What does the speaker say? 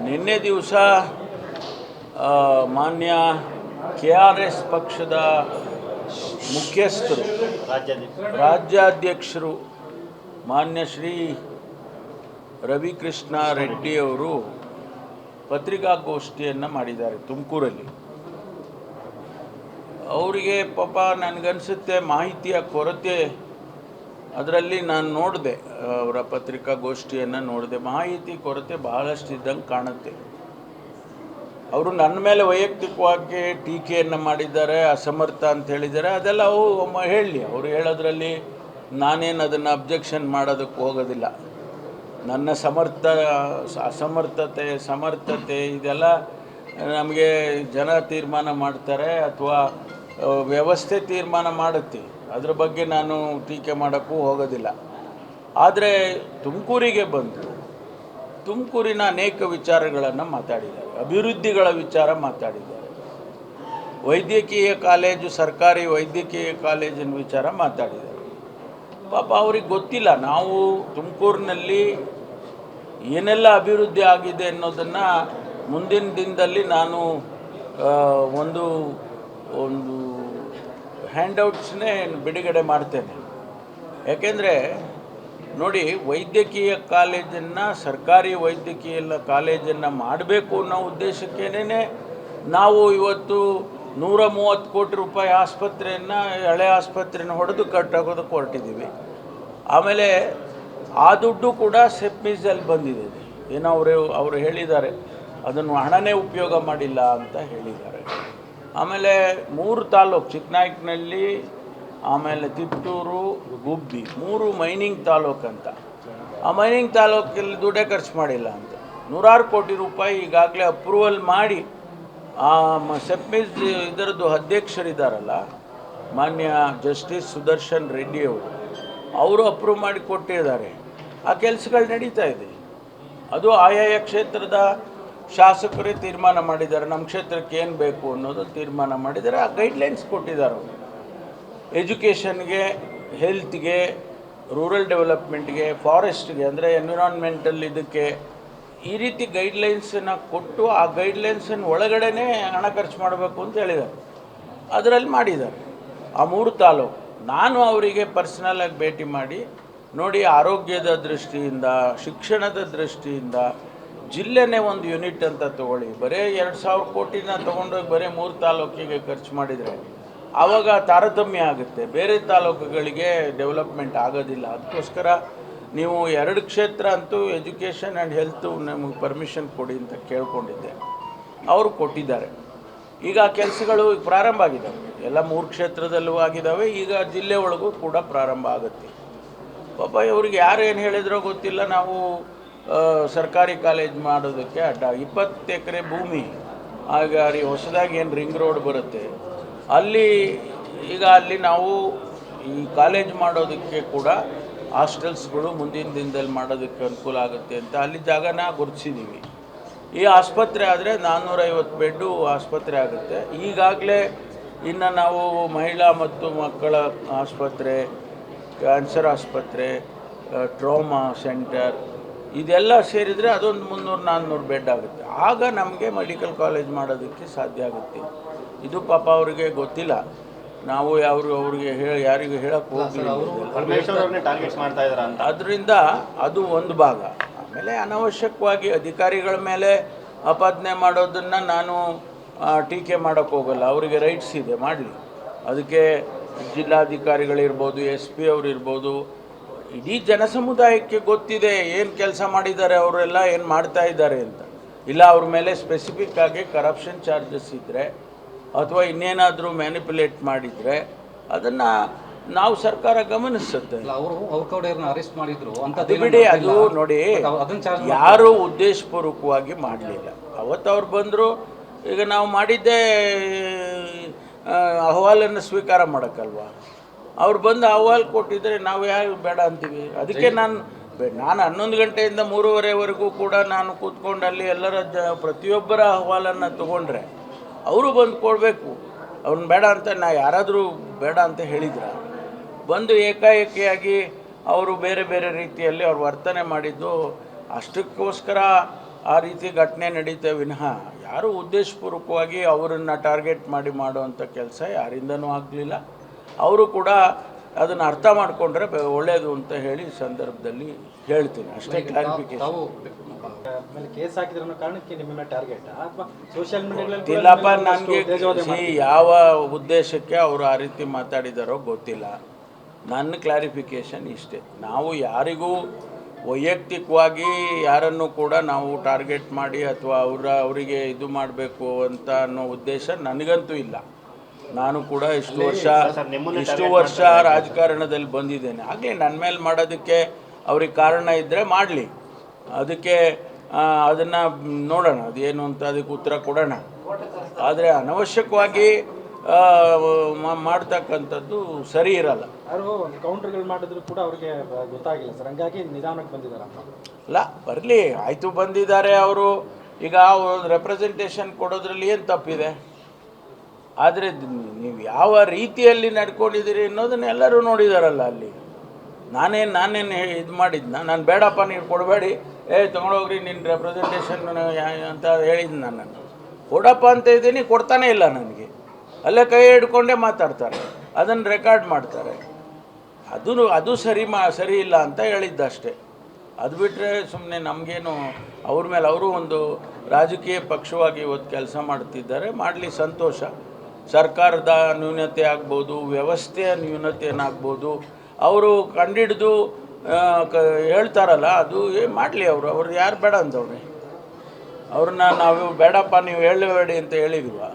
ನಿನ್ನೆ ದಿವಸ ಮಾನ್ಯ KRS ಪಕ್ಷದ ಮುಖ್ಯಸ್ಥರು ರಾಜ್ಯಾಧ್ಯಕ್ಷರು ಮಾನ್ಯ ಶ್ರೀ ರವಿಕೃಷ್ಣ ರೆಡ್ಡಿ ಅವರು ಪತ್ರಿಕಾಗೋಷ್ಠಿಯನ್ನು ಮಾಡಿದ್ದಾರೆ ತುಮಕೂರಲ್ಲಿ. ಅವರಿಗೆ ಪಾಪ ನನಗನ್ಸುತ್ತೆ ಮಾಹಿತಿಯ ಕೊರತೆ, ಅದರಲ್ಲಿ ನಾನು ನೋಡಿದೆ, ಅವರ ಪತ್ರಿಕಾಗೋಷ್ಠಿಯನ್ನು ನೋಡಿದೆ, ಮಾಹಿತಿ ಕೊರತೆ ಬಹಳಷ್ಟು ಇದ್ದಂಗೆ ಕಾಣುತ್ತೆ. ಅವರು ನನ್ನ ಮೇಲೆ ವೈಯಕ್ತಿಕವಾಗಿ ಟೀಕೆಯನ್ನು ಮಾಡಿದ್ದಾರೆ, ಅಸಮರ್ಥ ಅಂತ ಹೇಳಿದ್ದಾರೆ. ಅದೆಲ್ಲ ಅವು ಹೇಳಲಿ, ಅವರು ಹೇಳೋದ್ರಲ್ಲಿ ನಾನೇನು ಅದನ್ನು ಅಬ್ಜೆಕ್ಷನ್ ಮಾಡೋದಕ್ಕೆ ಹೋಗೋದಿಲ್ಲ. ನನ್ನ ಅಸಮರ್ಥತೆ ಸಮರ್ಥತೆ ಇದೆಲ್ಲ ನಮಗೆ ಜನ ತೀರ್ಮಾನ ಮಾಡ್ತಾರೆ ಅಥವಾ ವ್ಯವಸ್ಥೆ ತೀರ್ಮಾನ ಮಾಡುತ್ತೆ. ಅದ್ರ ಬಗ್ಗೆ ನಾನು ಟೀಕೆ ಮಾಡೋಕ್ಕೂ ಹೋಗೋದಿಲ್ಲ. ಆದರೆ ತುಮಕೂರಿಗೆ ಬಂದು ತುಮಕೂರಿನ ಅನೇಕ ವಿಚಾರಗಳನ್ನು ಮಾತಾಡಿದ್ದಾರೆ, ಅಭಿವೃದ್ಧಿಗಳ ವಿಚಾರ ಮಾತಾಡಿದ್ದಾರೆ, ವೈದ್ಯಕೀಯ ಕಾಲೇಜು, ಸರ್ಕಾರಿ ವೈದ್ಯಕೀಯ ಕಾಲೇಜಿನ ವಿಚಾರ ಮಾತಾಡಿದ್ದಾರೆ. ಪಾಪ ಅವ್ರಿಗೆ ಗೊತ್ತಿಲ್ಲ ನಾವು ತುಮಕೂರಿನಲ್ಲಿ ಏನೆಲ್ಲ ಅಭಿವೃದ್ಧಿ ಆಗಿದೆ ಅನ್ನೋದನ್ನು ಮುಂದಿನ ದಿನದಲ್ಲಿ ನಾನು ಒಂದು ಒಂದು ಹ್ಯಾಂಡ್ಔಟ್ಸ್ನೇ ಬಿಡುಗಡೆ ಮಾಡ್ತೇನೆ. ಯಾಕೆಂದರೆ ನೋಡಿ, ವೈದ್ಯಕೀಯ ಕಾಲೇಜನ್ನು, ಸರ್ಕಾರಿ ವೈದ್ಯಕೀಯ ಕಾಲೇಜನ್ನು ಮಾಡಬೇಕು ಅನ್ನೋ ಉದ್ದೇಶಕ್ಕೇನೆ ನಾವು ಇವತ್ತು 130 ಕೋಟಿ ರೂಪಾಯಿ ಆಸ್ಪತ್ರೆಯನ್ನು, ಹಳೆ ಆಸ್ಪತ್ರೆಯನ್ನು ಹೊಡೆದು ಕಟ್ಟೋದಕ್ಕೆ ಹೊರಟಿದ್ದೀವಿ. ಆಮೇಲೆ ಆ ದುಡ್ಡು ಕೂಡ ಸೆಪ್ಮೀಸಲ್ಲಿ ಬಂದಿದೆ. ಏನೋ ಅವರು ಹೇಳಿದ್ದಾರೆ, ಅದನ್ನು ಹಣನೇ ಉಪಯೋಗ ಮಾಡಿಲ್ಲ ಅಂತ ಹೇಳಿದ್ದಾರೆ. ಆಮೇಲೆ 3 ತಾಲೂಕು, ಚಿಕ್ಕನಾಯಕನಹಳ್ಳಿ, ಆಮೇಲೆ ತಿಪ್ಟೂರು, ಗುಬ್ಬಿ, 3 ಮೈನಿಂಗ್ ತಾಲೂಕು ಅಂತ. ಆ ಮೈನಿಂಗ್ ತಾಲೂಕಲ್ಲಿ ದುಡ್ಡೇ ಖರ್ಚು ಮಾಡಿಲ್ಲ ಅಂತ 100 ಕೋಟಿ ರೂಪಾಯಿ ಈಗಾಗಲೇ ಅಪ್ರೂವಲ್ ಮಾಡಿ ಆ ಸೆಪ್ಮೀಸ್ ಇದರದ್ದು ಅಧ್ಯಕ್ಷರಿದ್ದಾರಲ್ಲ ಮಾನ್ಯ ಜಸ್ಟಿಸ್ ಸುದರ್ಶನ್ ರೆಡ್ಡಿ ಅವರು ಅಪ್ರೂವ್ ಮಾಡಿ ಕೊಟ್ಟಿದ್ದಾರೆ. ಆ ಕೆಲಸಗಳು ನಡೀತಾ ಇದೆ. ಅದು ಆಯಾಯ ಕ್ಷೇತ್ರದ ಶಾಸಕರೇ ತೀರ್ಮಾನ ಮಾಡಿದ್ದಾರೆ, ನಮ್ಮ ಕ್ಷೇತ್ರಕ್ಕೆ ಏನು ಬೇಕು ಅನ್ನೋದು ತೀರ್ಮಾನ ಮಾಡಿದ್ದಾರೆ. ಆ ಗೈಡ್ಲೈನ್ಸ್ ಕೊಟ್ಟಿದ್ದಾರೆ ಅವರು. ಎಜುಕೇಷನ್ಗೆ, ಹೆಲ್ತ್ಗೆ, ರೂರಲ್ ಡೆವಲಪ್ಮೆಂಟ್ಗೆ, ಫಾರೆಸ್ಟ್ಗೆ ಅಂದರೆ ಎನ್ವಿರಾನ್ಮೆಂಟಲ್ ಇದಕ್ಕೆ ಈ ರೀತಿ ಗೈಡ್ಲೈನ್ಸನ್ನು ಕೊಟ್ಟು ಆ ಗೈಡ್ಲೈನ್ಸನ್ನು ಒಳಗಡೆ ಹಣ ಖರ್ಚು ಮಾಡಬೇಕು ಅಂತ ಹೇಳಿದ್ದಾರೆ. ಅದರಲ್ಲಿ ಮಾಡಿದ್ದಾರೆ ಆ 3 ತಾಲೂಕು. ನಾನು ಅವರಿಗೆ ಪರ್ಸ್ನಲಾಗಿ ಭೇಟಿ ಮಾಡಿ ನೋಡಿ, ಆರೋಗ್ಯದ ದೃಷ್ಟಿಯಿಂದ, ಶಿಕ್ಷಣದ ದೃಷ್ಟಿಯಿಂದ ಜಿಲ್ಲೆನೇ ಒಂದು ಯೂನಿಟ್ ಅಂತ ತೊಗೊಳ್ಳಿ. ಬರೀ 2000 ಕೋಟಿನ ತೊಗೊಂಡೋಗಿ ಬರೀ 3 ತಾಲೂಕಿಗೆ ಖರ್ಚು ಮಾಡಿದರೆ ಆವಾಗ ತಾರತಮ್ಯ ಆಗುತ್ತೆ, ಬೇರೆ ತಾಲೂಕುಗಳಿಗೆ ಡೆವಲಪ್ಮೆಂಟ್ ಆಗೋದಿಲ್ಲ. ಅದಕ್ಕೋಸ್ಕರ ನೀವು 2 ಕ್ಷೇತ್ರ ಅಂತೂ ಎಜುಕೇಷನ್ ಆ್ಯಂಡ್ ಹೆಲ್ತು ನಮಗೆ ಪರ್ಮಿಷನ್ ಕೊಡಿ ಅಂತ ಕೇಳ್ಕೊಂಡಿದ್ದೆ. ಅವರು ಕೊಟ್ಟಿದ್ದಾರೆ. ಈಗ ಕೆಲಸಗಳು ಪ್ರಾರಂಭ ಆಗಿದ್ದಾವೆ, ಎಲ್ಲ 3 ಕ್ಷೇತ್ರದಲ್ಲೂ ಆಗಿದ್ದಾವೆ. ಈಗ ಜಿಲ್ಲೆ ಒಳಗೂ ಕೂಡ ಪ್ರಾರಂಭ ಆಗುತ್ತೆ. ಪಾಪ ಇವ್ರಿಗೆ ಯಾರು ಏನು ಹೇಳಿದ್ರೋ ಗೊತ್ತಿಲ್ಲ, ನಾವು ಸರ್ಕಾರಿ ಕಾಲೇಜ್ ಮಾಡೋದಕ್ಕೆ ಅಡ್ಡ 20 ಎಕರೆ ಭೂಮಿ ಆಗ ಹೊಸದಾಗಿ ಏನು ರಿಂಗ್ ರೋಡ್ ಬರುತ್ತೆ ಅಲ್ಲಿ ನಾವು ಈ ಕಾಲೇಜ್ ಮಾಡೋದಕ್ಕೆ ಕೂಡ ಹಾಸ್ಟೆಲ್ಸ್ಗಳು ಮುಂದಿನ ದಿನದಲ್ಲಿ ಮಾಡೋದಕ್ಕೆ ಅನುಕೂಲ ಆಗುತ್ತೆ ಅಂತ ಅಲ್ಲಿ ಜಾಗನ ಗುರುತಿಸಿದ್ದೀವಿ. ಈ ಆಸ್ಪತ್ರೆ ಆದರೆ 450 ಬೆಡ್ಡು ಆಸ್ಪತ್ರೆ ಆಗುತ್ತೆ. ಈಗಾಗಲೇ ಇನ್ನು ನಾವು ಮಹಿಳಾ ಮತ್ತು ಮಕ್ಕಳ ಆಸ್ಪತ್ರೆ, ಕ್ಯಾನ್ಸರ್ ಆಸ್ಪತ್ರೆ, ಟ್ರಾಮಾ ಸೆಂಟರ್ ಇದೆಲ್ಲ ಸೇರಿದರೆ ಅದೊಂದು 300-400 ಬೆಡ್ ಆಗುತ್ತೆ. ಆಗ ನಮಗೆ ಮೆಡಿಕಲ್ ಕಾಲೇಜ್ ಮಾಡೋದಕ್ಕೆ ಸಾಧ್ಯ ಆಗುತ್ತೆ. ಇದು ಪಾಪ ಅವರಿಗೆ ಗೊತ್ತಿಲ್ಲ. ನಾವು ಅವ್ರಿಗೆ ಯಾರಿಗೂ ಹೇಳಕ್ಕೆ ಹೋಗಲಿಲ್ಲ. ಅದರಿಂದ ಅದು ಒಂದು ಭಾಗ. ಆಮೇಲೆ ಅನವಶ್ಯಕವಾಗಿ ಅಧಿಕಾರಿಗಳ ಮೇಲೆ ಆಪಾದನೆ ಮಾಡೋದನ್ನು ನಾನು ಟೀಕೆ ಮಾಡೋಕ್ಕೆ ಹೋಗಲ್ಲ. ಅವರಿಗೆ ರೈಟ್ಸ್ ಇದೆ, ಮಾಡಲಿ. ಅದಕ್ಕೆ ಜಿಲ್ಲಾಧಿಕಾರಿಗಳಿರ್ಬೋದು, SP ಅವರಿರ್ಬೋದು, ಇಡೀ ಜನಸಮುದಾಯಕ್ಕೆ ಗೊತ್ತಿದೆ ಏನು ಕೆಲಸ ಮಾಡಿದ್ದಾರೆ, ಅವರೆಲ್ಲ ಏನು ಮಾಡ್ತಾ ಇದ್ದಾರೆ ಅಂತ. ಇಲ್ಲ ಅವ್ರ ಮೇಲೆ ಸ್ಪೆಸಿಫಿಕ್ ಆಗಿ ಕರಪ್ಷನ್ ಚಾರ್ಜಸ್ ಇದ್ದರೆ ಅಥವಾ ಇನ್ನೇನಾದರೂ ಮ್ಯಾನಿಪುಲೇಟ್ ಮಾಡಿದರೆ ಅದನ್ನು ನಾವು ಸರ್ಕಾರ ಗಮನಿಸುತ್ತೆ. ಅರೆಸ್ಟ್ ಮಾಡಿದ್ರು ಅದು ಬಿಡಿ. ಅದು ನೋಡಿ, ಯಾರೂ ಉದ್ದೇಶಪೂರ್ವಕವಾಗಿ ಮಾಡಲಿಲ್ಲ. ಅವತ್ತು ಅವ್ರು ಬಂದರು. ಈಗ ನಾವು ಮಾಡಿದ್ದೇ ಅಹವಾಲನ್ನು ಸ್ವೀಕಾರ ಮಾಡೋಕ್ಕಲ್ವ. ಅವ್ರು ಬಂದು ಅಹವಾಲು ಕೊಟ್ಟಿದ್ದರೆ ನಾವು ಯಾರು ಬೇಡ ಅಂತೀವಿ. ಅದಕ್ಕೆ ನಾನು 11 ಗಂಟೆಯಿಂದ 3:30ವರೆಗೂ ಕೂಡ ನಾನು ಕೂತ್ಕೊಂಡು ಅಲ್ಲಿ ಎಲ್ಲರ ಪ್ರತಿಯೊಬ್ಬರ ಅಹವಾಲನ್ನು ತೊಗೊಂಡ್ರೆ ಅವರು ಬಂದು ಕೊಡಬೇಕು. ಅವ್ರನ್ನ ಬೇಡ ಅಂತ ಯಾರಾದರೂ ಬೇಡ ಅಂತ ಹೇಳಿದ್ರ? ಬಂದು ಏಕಾಏಕಿಯಾಗಿ ಅವರು ಬೇರೆ ಬೇರೆ ರೀತಿಯಲ್ಲಿ ಅವ್ರು ವರ್ತನೆ ಮಾಡಿದ್ದು. ಅಷ್ಟಕ್ಕೋಸ್ಕರ ಆ ರೀತಿ ಘಟನೆ ನಡೀತೇ ವಿನಃ ಯಾರೂ ಉದ್ದೇಶಪೂರ್ವಕವಾಗಿ ಅವರನ್ನು ಟಾರ್ಗೆಟ್ ಮಾಡಿ ಮಾಡುವಂಥ ಕೆಲಸ ಯಾರಿಂದನೂ ಆಗಲಿಲ್ಲ. ಅವರು ಕೂಡ ಅದನ್ನು ಅರ್ಥ ಮಾಡಿಕೊಂಡ್ರೆ ಒಳ್ಳೆಯದು ಅಂತ ಹೇಳಿ ಈ ಸಂದರ್ಭದಲ್ಲಿ ಹೇಳ್ತೀನಿ. ಅಷ್ಟೇ ಕ್ಲಾರಿಫಿಕೇಶನ್. ಆಮೇಲೆ ಕೇಸ್ ಹಾಕಿದ್ರೆ ಅನ್ನೋ ಕಾರಣಕ್ಕೆ ನಿಮ್ಮ ಟಾರ್ಗೆಟ್ ಅಥವಾ ಸೋಷಿಯಲ್ ಮೀಡಿಯಾಗಳಲ್ಲಿ ಇಲ್ಲಪ್ಪ, ನನಗೆ ಯಾವ ಉದ್ದೇಶಕ್ಕೆ ಅವರು ಆ ರೀತಿ ಮಾತಾಡಿದಾರೋ ಗೊತ್ತಿಲ್ಲ. ನನ್ನ ಕ್ಲಾರಿಫಿಕೇಷನ್ ಇಷ್ಟೇ, ನಾವು ಯಾರಿಗೂ ವೈಯಕ್ತಿಕವಾಗಿ ಯಾರನ್ನು ಕೂಡ ನಾವು ಟಾರ್ಗೆಟ್ ಮಾಡಿ ಅಥವಾ ಅವರಿಗೆ ಇದು ಮಾಡಬೇಕು ಅಂತ ಅನ್ನೋ ಉದ್ದೇಶ ನನಗಂತೂ ಇಲ್ಲ. ನಾನು ಕೂಡ ಇಷ್ಟು ವರ್ಷ ರಾಜಕಾರಣದಲ್ಲಿ ಬಂದಿದ್ದೇನೆ. ಆಗಲಿ, ನನ್ನ ಮೇಲೆ ಮಾಡೋದಕ್ಕೆ ಅವ್ರಿಗೆ ಕಾರಣ ಇದ್ದರೆ ಮಾಡಲಿ, ಅದಕ್ಕೆ ಅದನ್ನು ನೋಡೋಣ ಅದೇನು ಅಂತ, ಅದಕ್ಕೆ ಉತ್ತರ ಕೊಡೋಣ. ಆದರೆ ಅನವಶ್ಯಕವಾಗಿ ಮಾಡ್ತಕ್ಕಂಥದ್ದು ಸರಿ ಇರಲ್ಲ. ಅವರು ಕೌಂಟರ್ಗಳು ಮಾಡಿದ್ರು ಕೂಡ ಅವ್ರಿಗೆ ಗೊತ್ತಾಗಿಲ್ಲ ಸರ್, ಹಂಗಾಗಿ ನಿಧಾನಕ್ಕೆ ಬಂದಿದ್ದಾರೆ ಅಂತ. ಅಲ್ಲ, ಬರಲಿ, ಆಯಿತು, ಬಂದಿದ್ದಾರೆ ಅವರು. ಈಗ ರೆಪ್ರೆಸೆಂಟೇಷನ್ ಕೊಡೋದ್ರಲ್ಲಿ ಏನು ತಪ್ಪಿದೆ? ಆದರೆ ನೀವು ಯಾವ ರೀತಿಯಲ್ಲಿ ನಡ್ಕೊಂಡಿದ್ದೀರಿ ಅನ್ನೋದನ್ನ ಎಲ್ಲರೂ ನೋಡಿದಾರಲ್ಲ. ಅಲ್ಲಿ ನಾನೇನು ಇದು ಮಾಡಿದ್ನ? ನಾನು ಬೇಡಪ್ಪ ನೀವು ಕೊಡಬೇಡಿ, ತೊಗೊಂಡೋಗ್ರಿ ನಿನ್ನ ರೆಪ್ರೆಸೆಂಟೇಷನ್ ಅಂತ ಹೇಳಿದ್ದು. ನಾನು ಕೊಡಪ್ಪ ಅಂತ ಇದ್ದೀನಿ, ಕೊಡ್ತಾನೇ ಇಲ್ಲ ನನಗೆ. ಅಲ್ಲೇ ಕೈ ಹಿಡ್ಕೊಂಡೇ ಮಾತಾಡ್ತಾರೆ, ಅದನ್ನು ರೆಕಾರ್ಡ್ ಮಾಡ್ತಾರೆ. ಅದು ಸರಿ ಇಲ್ಲ ಅಂತ ಹೇಳಿದ್ದಷ್ಟೇ. ಅದು ಬಿಟ್ಟರೆ ಸುಮ್ಮನೆ ನಮಗೇನು ಅವ್ರ ಮೇಲೆ, ಅವರು ಒಂದು ರಾಜಕೀಯ ಪಕ್ಷವಾಗಿ ಇವತ್ತು ಕೆಲಸ ಮಾಡ್ತಿದ್ದಾರೆ, ಮಾಡಲಿ, ಸಂತೋಷ. ಸರ್ಕಾರದ ನ್ಯೂನತೆ ಆಗ್ಬೋದು, ವ್ಯವಸ್ಥೆಯ ನ್ಯೂನತೆಯನ್ನಾಗ್ಬೋದು, ಅವರು ಕಂಡಿಡಿದು ಹೇಳ್ತಾರಲ್ಲ, ಅದು ಮಾಡಲಿ. ಅವ್ರು ಯಾರು ಬೇಡ ಅಂತವ್ರೆ? ಅವ್ರನ್ನ ನಾವು ಬೇಡಪ್ಪ ನೀವು ಹೇಳಬೇಡಿ ಅಂತ ಹೇಳಿದ್ವಾ?